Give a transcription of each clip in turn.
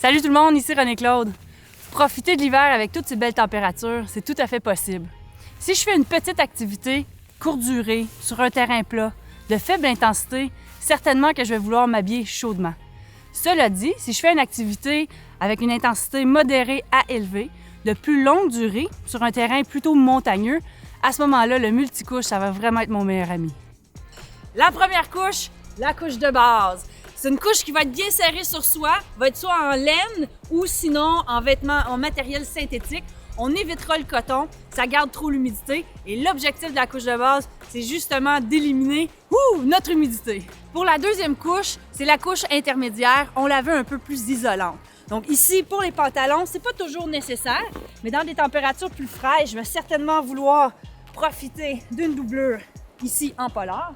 Salut tout le monde, ici René-Claude. Profiter de l'hiver avec toutes ces belles températures, c'est tout à fait possible. Si je fais une petite activité, courte durée, sur un terrain plat, de faible intensité, certainement que je vais vouloir m'habiller chaudement. Cela dit, si je fais une activité avec une intensité modérée à élevée, de plus longue durée, sur un terrain plutôt montagneux, à ce moment-là, le multicouche, ça va vraiment être mon meilleur ami. La première couche, la couche de base. C'est une couche qui va être bien serrée sur soi, va être soit en laine ou sinon en vêtements, en matériel synthétique. On évitera le coton, ça garde trop l'humidité et l'objectif de la couche de base, c'est justement d'éliminer notre humidité. Pour la deuxième couche, c'est la couche intermédiaire, on la veut un peu plus isolante. Donc ici, pour les pantalons, c'est pas toujours nécessaire, mais dans des températures plus fraîches, je vais certainement vouloir profiter d'une doublure ici en polaire.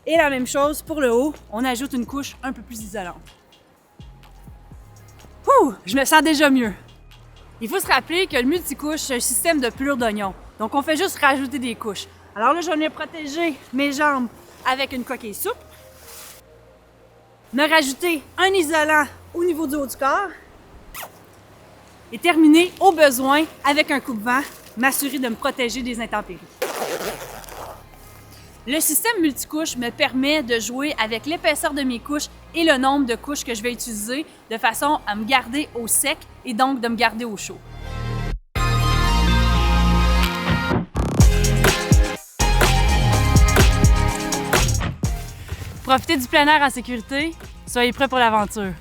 Et la même chose pour le haut, on ajoute une couche un peu plus isolante. Je me sens déjà mieux. Il faut se rappeler que le multicouche, c'est un système de pelure d'oignon. Donc on fait juste rajouter des couches. Alors là, je vais venir protéger mes jambes avec une coquille souple. Me rajouter un isolant au niveau du haut du corps. Et terminer au besoin avec un coupe-vent, m'assurer de me protéger des intempéries. Le système multicouche me permet de jouer avec l'épaisseur de mes couches et le nombre de couches que je vais utiliser de façon à me garder au sec et donc de me garder au chaud. Profitez du plein air en sécurité, soyez prêts pour l'aventure.